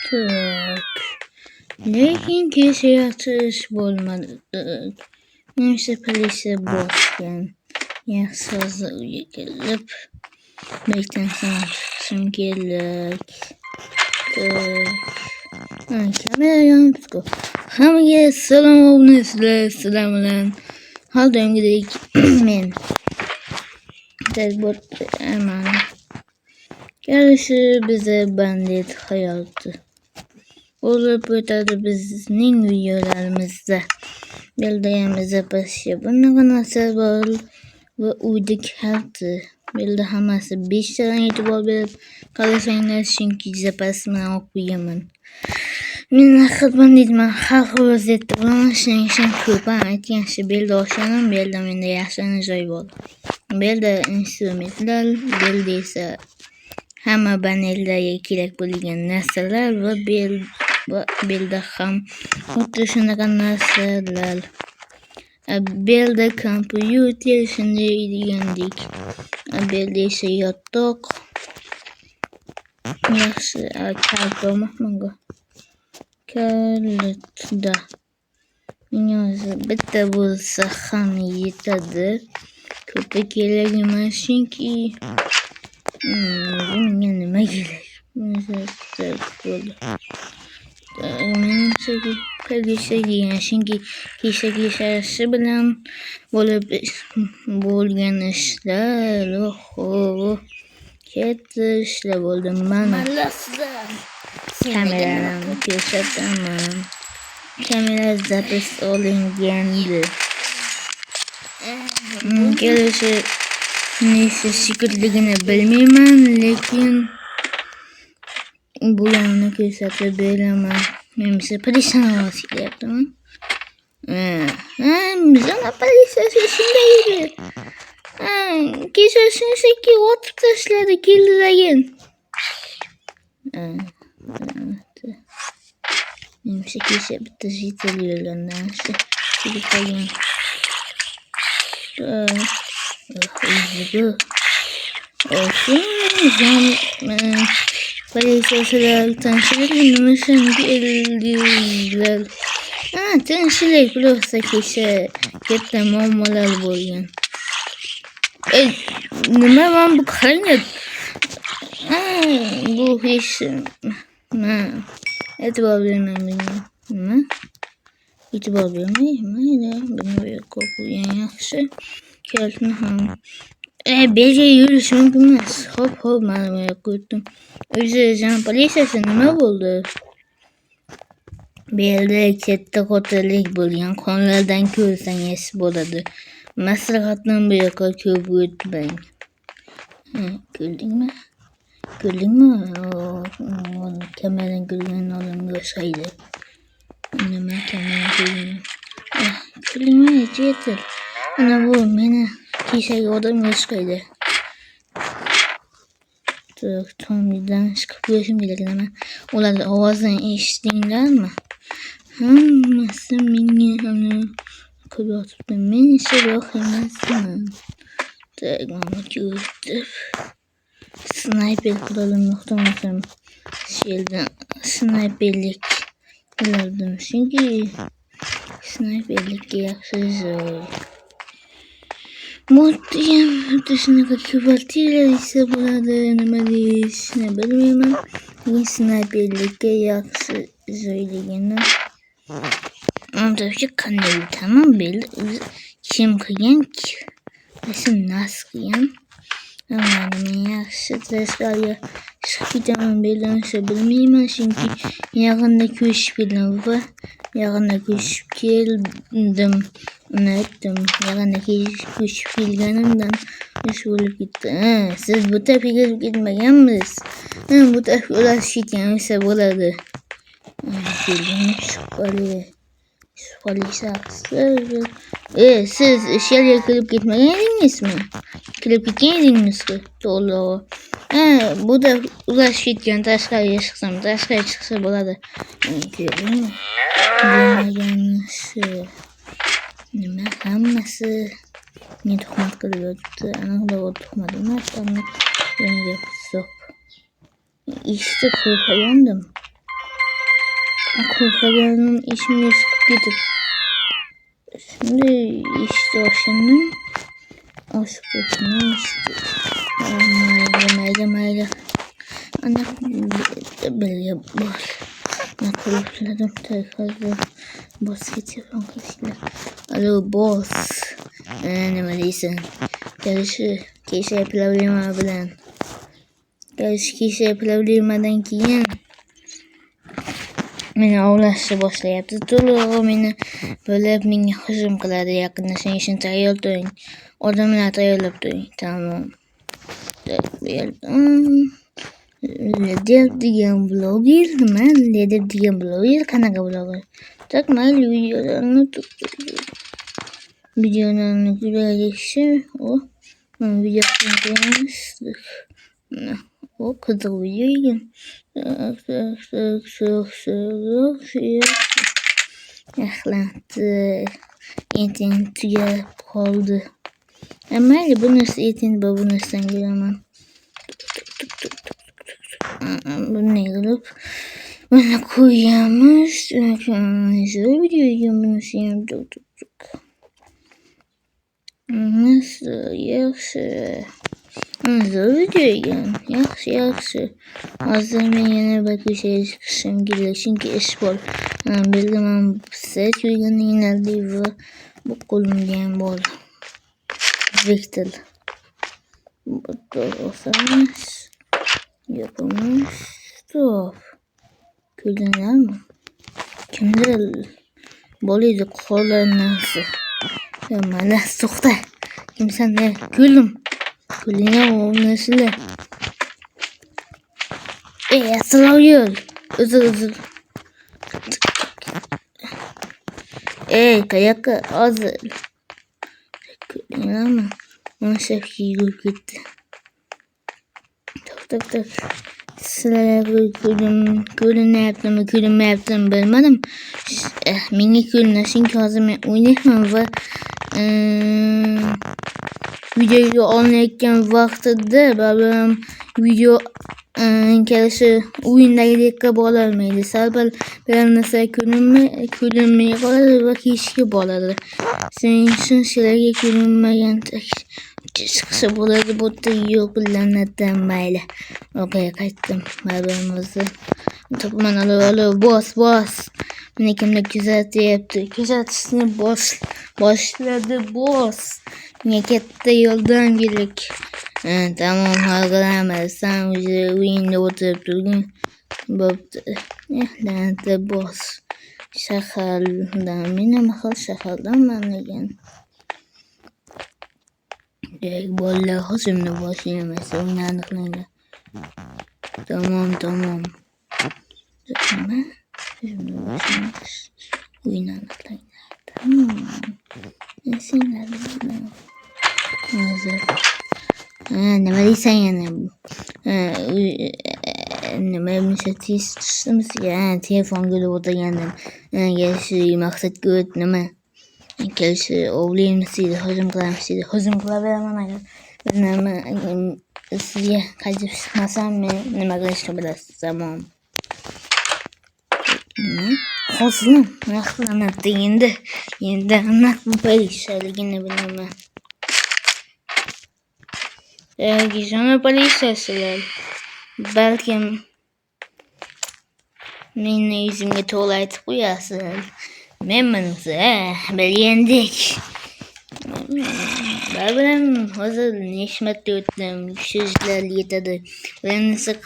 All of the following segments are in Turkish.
Tak. Lekin kechayotirish bo'lmadik. Munisipalisa bosgan. Yaxshi hozir uyga kelib bekdan chiqishim kerak. Kamera yonibdi-ku. Hammaga salom sizlar bilan har doimgidek men tadbir aman kelishi bizni bandit hayoti bo'lib o'tadi bizning videolarimizda. Bildayamizda pastga bunaqa narsa bor va uyda kalti. Bilda hammasi 5 tadan e'tibor berib qarasanglar, chunki zapas bilan o'qib qo'yaman. Men naqd banditman, xalq vaziyatda bilan ishlashim ko'p. Aytgancha belda oshanim, belda menda yaxshi joy bor. Belda instrumentlar, belda esa hamma banellarga kerak bo'lgan narsalar va belda ham xuddi shunaqa narsalar. Belda kompyuter shunday degandek. Belda esa yotoq. Yaxshi, kalit bo'lmoqman-ku. Kalitda menga bitta bo'lsa ham yetadi. Ko'pi kerak emas, chunki menga nima kerak? Menimcha kalisha degan chunki kesha bilan bo'lgan ishlar. Katta ishlar bo'ldi. Mana kamerani ko'rsataman. Kamera zapis olingandi. Kelishi neyse secretligini bilmayman, lekin bu yerni ko'rsatib beraman. Menimcha politsiyani ovoz kelyaptimi? Bizning politsiyasi shunday edi. Kecha shunchaki otib tashladi keldidagin. Menimcha kecha bitta jitel yo'llandan shu qolgan. Polisiyachilar tinchlik nima uchun keldilar? Tinchlik bo'lsa kecha katta muammolar bo'lgan. Nima man bu qarang. Bu hech e'tibor bermayman. Nima? E'tibor bermaydi. Buni qo'ygan yaxshi. Kalitni ham belga yurish mumkin emas. Xo'p, mana bu yoqqa o'tdim. O'zi politsiyasi nima bo'ldi? Belda katta qotillik bo'lgan. Qonlardan ko'rsangiz bo'ladi. Maslahatdan bu yoqqa ko'p o'tmang. Ko'rdingmi? Kameradan ko'rgan odamga o'xshaydi. Nima kamera ko'rgan? Ko'rdingmi? Jetel. Ana bu meni kechagi odamga o'xshaydi. Tomdan chiqib ko'rishim kerak. Nima? Ular ovozini eshitdinglarmi? Hammasi menga ko'ryapti. Men esa yo'q emasman. Mana ko'rib. Snayper qildim, muhtamasam. Sheldan snayperlik qilardim. Chunki snayperlikka yaxshi joy. Moddiyam shunaqa kvartira esa bo'ladi. Nima deyishni bilmayman. Men snayperlikka yaxshi joy degani. Undagi qanday o'taman belda kim qilgan? Nasib nas qilgan. Men yaxshi tashqariga chiqib ketaman belda bilmayman, chunki yaqinda ko'chib keldim va yaqinda ko'chib keldim. Uni aytdim, yaqinda ko'chib kelganimdan ish bo'lib ketdi. Siz bu tarafiga kirib ketmaganmisiz? Bu tarafga ular ketgan esa bo'ladi. Shubhali shaxslar. Siz ishga kirib ketmagan edingizmi? Kirib ketgan edingizmi? To'g'ri. Bu da ular ketgan. Tashqariga chiqsam, tashqariga chiqsa bo'ladi. Ko'rdingmi? Deganisi nima? Hammasi men tuhmat qilib yotibdi. Aniqroq tuhmat emas, menga hisob. Eshitib qo'rqagandim. Korkağının işimle çıkıp gidip. Şimdi işte o şimdi. Aşk olsun işte. Mayla. Ana böyle var. Ne korkuladım tekrar boss getiriyorum arkadaşlar. Alo boss. Ne malıysan. Kişi yapılabilirim abilen. Kişi yapılabilirmeden kiyen. Beni uğraştı boşla yaptı. Tulu beni böyle beni hızım kadar yakınlaşan işin tayyoldun. Orada beni tayyoldun. Tamam. Ledep diyen blogger men ledep diyen blogger kanaga blogger. Tak mal videolarını güzelleşir o. Ben videosunu koymuştuk. O kadar videoyu yaklattı. İnternet kaldı. Ama bu nasıl internet bu nasıl göremem. Bu ne grup? Bana koyuyormuş. Şöyle videoyu bunu şeyim nasıl yaxşı. Zor videoyu yaxşı. Azından yine bakışa çıkışım geliyor. Çünkü iş bol. Bilmem set uygun ineldi ve bu kolum diyen bol. Victor. Bu da olsanız yapılmış. Stop. Külünler mi? Kimde boluydu kollarınızı. Ya bana soktu. Kimsen ne? Külüm. Külüne o nasıl? Sılıyor. Üzül. Kayak azıl. Külüne mi? Onun şefki yürü gitti. Tak. Sıraya külüm yaptım bilmedim. Mini külüne çünkü hazım oynayamam ve videoyu oynarken vaxtida babam video kelishi o'yindagi dakika bo'lolmaydi. Sabr berilmasa kulinmay qoladi va kechga bo'ladi. Shuning uchun sizlarga kulinmagan chiqsa bo'ladi. Bu yerda yo'q bilandan mayli. Okey, qaytdim. Babamizni to'pman alo boss. Meni kimdir kuzatyapti. Kuzatishni boshladi boss. Menga katta yordam kerak. Tamam, hal qilaman. Sen uyingda o'tirib turgin. Bo'pti. Lanatli boss. Shahardan. Meni mahal shahardanman degan. Bolalar hozirni boshlaymiz. O'yinni aniqlaydi. Tamam. Nima? Şimdi başlaymış. Oyun anlatayım. Senler bilmem. Hazır. Nima deysan yana? Nima mishatishimiz telefon kelib o'tirgandim. Kelishi maqsadga o't nima? Kelishi ovlaymiz deydi, hujum qilamiz deydi. Hujum qilaveraman agar. Nima sizga qaytib chiqmasam men nima qilishni bilasiz. Tamam. Hozir yaxlanadi endi aniq polisiyligini bilaman. Gizona politsiyasilar balkim meni yuzimga to'g'ri aytib qo'yasiz. Men bilgandek. Bilan hozir nechmatda o'tdim. So'zlar yetadi. Bilan qilib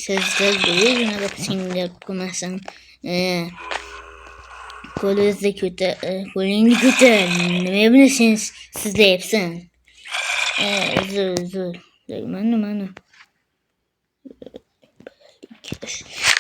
so'zlar bo'yina singlab qo'ymasan. Qo'lingni ko'tar. Nima bilan sizlayapsan? Uzr. Mana.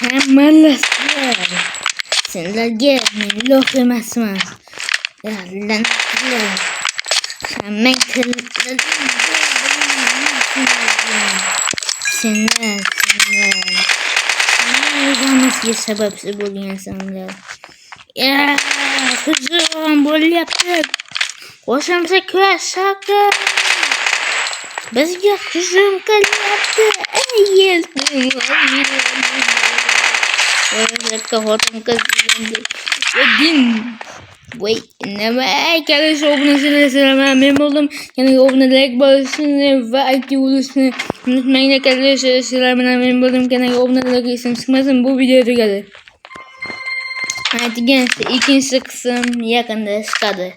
Hammalar senlarga men lof emasman. Hammang senlar o'zimizga sababchi bo'lgansanlar. Hujum bo'lyapti. Qo'shimcha kurash shakli. Bizga hujum qilyapti. Kapattım kazandı. Wait, ne kadar şovuna selam memnun oldum. Yani obne like basın ve aktif olursun. Unutmayın arkadaşlar selam memnun oldum. Yani obne like isim sıkmasın bu videoda gelir. Hadi gençler ikinci kısım yakında çıkadı.